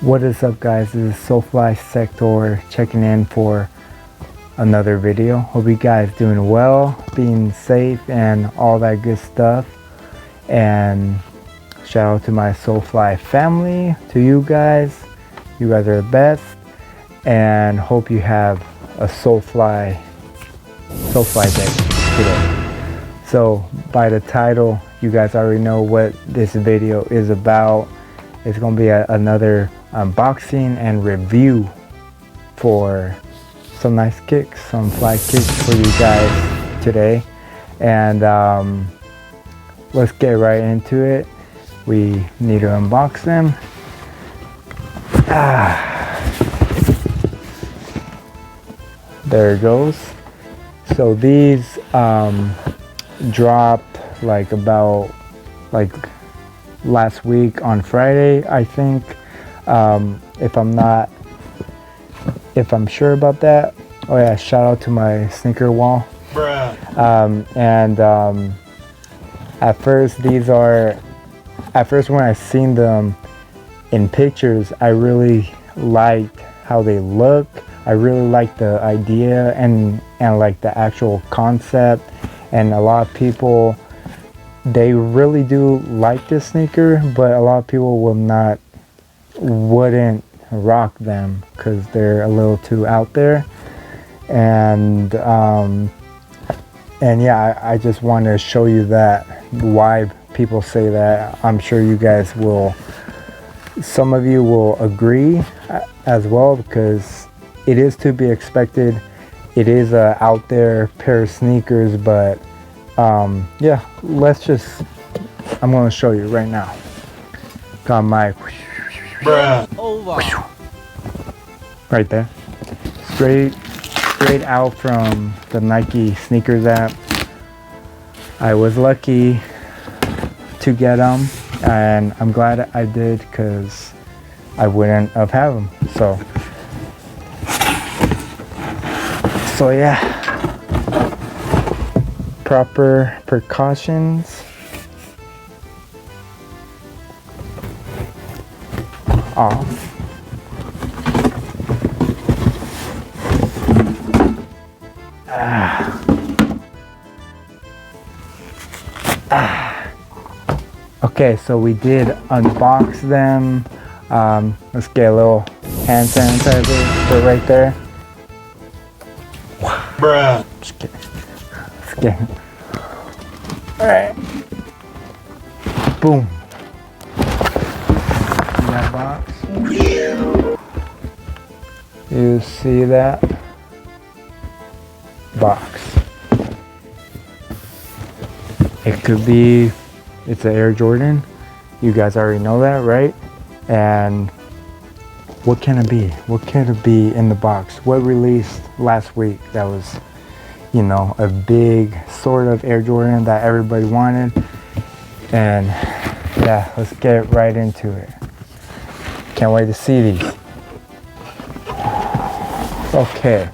What is up, guys? This is Solefly Sector checking in for another video. Hope you guys doing well, being safe and all that good stuff. And shout out to my Solefly family, to you guys. You guys are the best, and hope you have a Solefly day today. So by the title, you guys already know what this video is about. It's gonna be another unboxing and review for some nice kicks, some fly kicks for you guys today. And let's get right into it. We need to unbox them. There it goes. So these dropped like last week on Friday, I think. If I'm sure about that. Oh yeah, shout out to my sneaker wall. Bruh. At first when I seen them in pictures, I really liked how they look. I really liked the idea and like the actual concept. And a lot of people, they really do like this sneaker, but a lot of people wouldn't rock them because they're a little too out there. And yeah, I just want to show you that, why people say that. I'm sure you guys will, some of you will agree as well, because it is to be expected. It is a out there pair of sneakers, but yeah, I'm going to show you right now. Got my right there, straight out from the Nike sneakers app. I was lucky to get them, and I'm glad I did, because I wouldn't have had them. So yeah, proper precautions. Okay, so we did unbox them. Let's get a little hand sanitizer, put it right there. Bruh. Just kidding. Let's get it. Alright. Boom. See that box? You see that box? It could be, it's an Air Jordan. You guys already know that, right? And what can it be? What can it be in the box? What released last week that was, you know, a big sort of Air Jordan that everybody wanted? And yeah, let's get right into it. Can't wait to see these. Okay,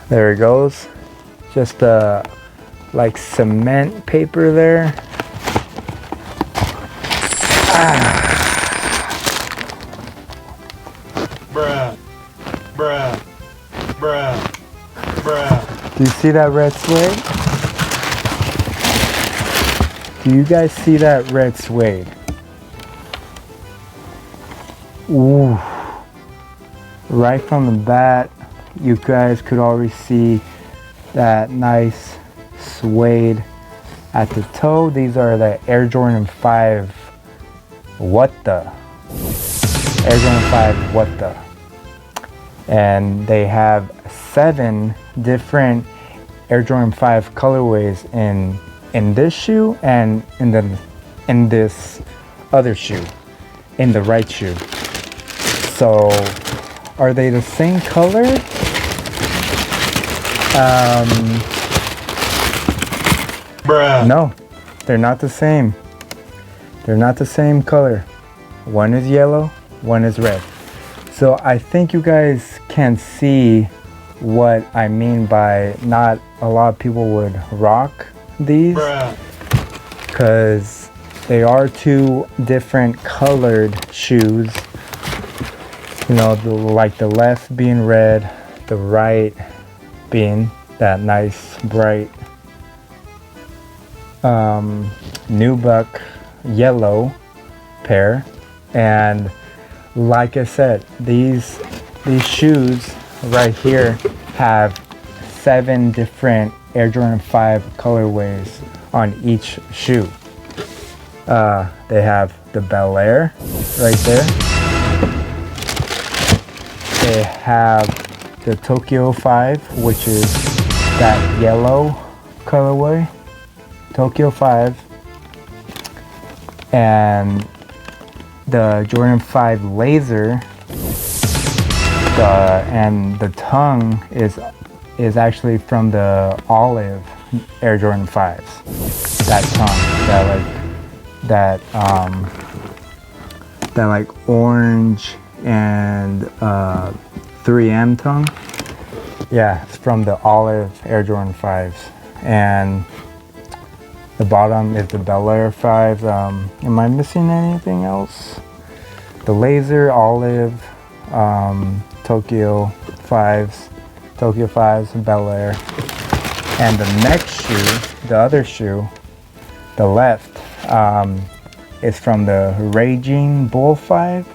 there it goes. Just like cement paper there. Bruh. Do you see that red suede? Do you guys see that red suede? Ooh. Right from the bat, you guys could already see that nice suede at the toe. These are the Air Jordan 5 What The? Air Jordan 5 What The? And they have 7 different Air Jordan 5 colorways in this shoe and in this other shoe, in the right shoe. So are they the same color? No, they're not the same. They're not the same color. One is yellow, one is red. So I think you guys can see what I mean by not a lot of people would rock these, because they are 2 different colored shoes, You know, like the left being red, the right being that nice bright nubuck yellow pair. And like I said, these shoes right here have 7 different Air Jordan 5 colorways on each shoe. They have the Bel Air right there. They have the Tokyo 5, which is that yellow colorway, Tokyo 5, and the Jordan 5 Laser. And the tongue is actually from the olive Air Jordan 5s. That tongue, that like orange and 3M tongue. Yeah, it's from the olive Air Jordan 5s. And the bottom is the Bel Air 5s. Am I missing anything else? The Laser, olive, Tokyo 5s, Bel Air. And the next shoe, the other shoe, the left, is from the Raging Bull 5.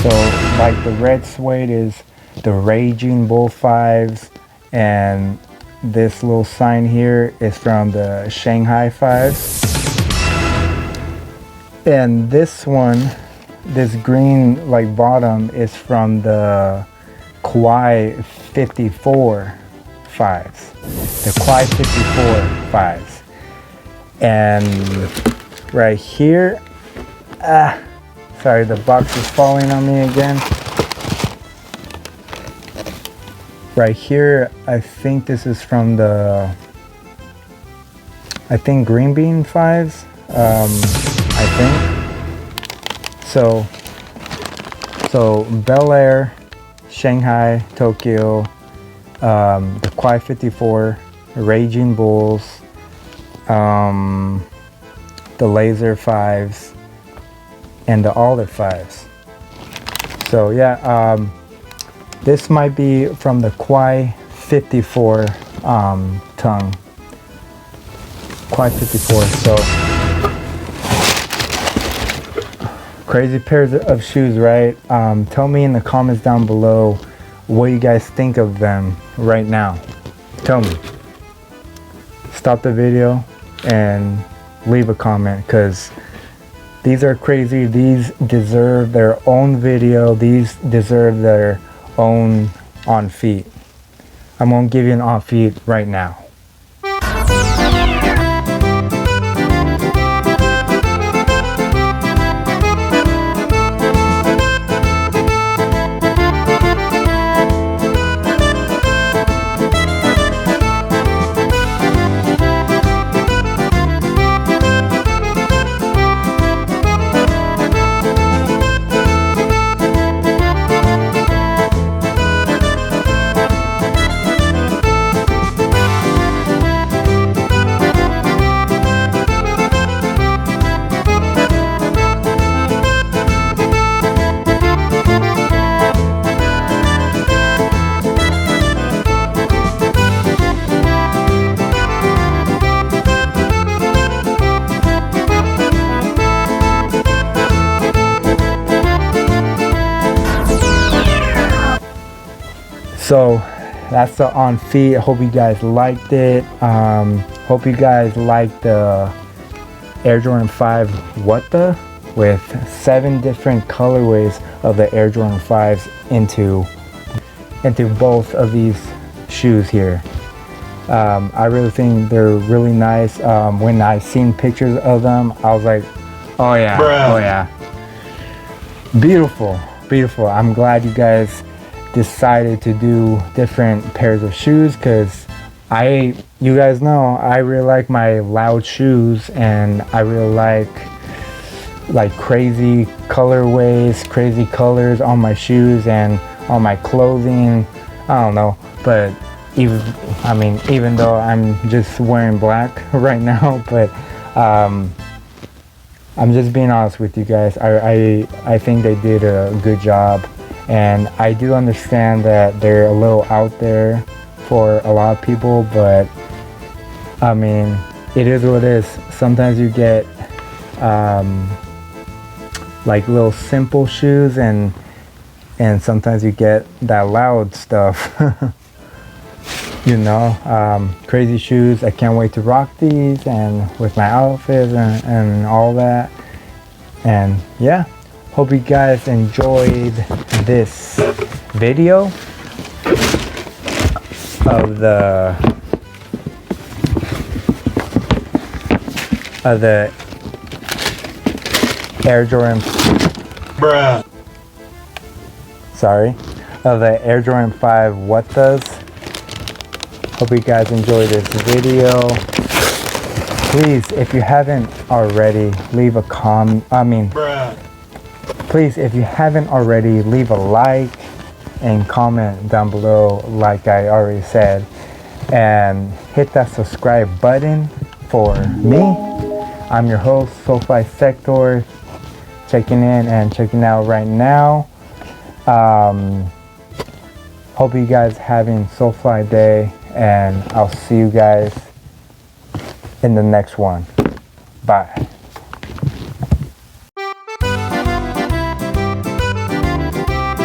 So like the red suede is the Raging Bull 5s, and this little sign here is from the Shanghai 5s. And this one, this green like bottom, is from the Kwai 54 5s. The Kwai 54 5s. And right here, sorry, the box is falling on me again. Right here, I think this is from the, Green Bean 5s, I think. So Bel Air, Shanghai, Tokyo, the Kwai 54, Raging Bulls, the Laser 5s, and the Olive 5s. So yeah, this might be from the Kwai 54 tongue. Kwai 54. So crazy pairs of shoes, right? Tell me in the comments down below what you guys think of them right now. Tell me. Stop the video and leave a comment, because these are crazy. These deserve their own video. These deserve their own on feet. I'm gonna give you an on feet right now. So that's the on feet. I hope you guys liked it. Hope you guys liked the Air Jordan 5 with 7 different colorways of the Air Jordan 5s into both of these shoes here. I really think they're really nice. When I seen pictures of them, I was like, oh yeah, bruh. Oh yeah, beautiful, beautiful. I'm glad you guys decided to do different pairs of shoes, because you guys know I really like my loud shoes, and I really like crazy colorways, crazy colors on my shoes and on my clothing. I don't know, but even though I'm just wearing black right now, but I'm just being honest with you guys. I think they did a good job. And I do understand that they're a little out there for a lot of people, but I mean, it is what it is. Sometimes you get like little simple shoes, and sometimes you get that loud stuff. You know, crazy shoes. I can't wait to rock these, and with my outfits and all that. And yeah, hope you guys enjoyed this video of the Air Jordan, of the Air Jordan 5 What Does. Hope you guys enjoyed this video. Please, if you haven't already, leave a please, if you haven't already, leave a like and comment down below like I already said, and hit that subscribe button for me. I'm your host, Solefly Sector, checking in and checking out right now. Hope you guys having Solefly day, and I'll see you guys in the next one. Bye.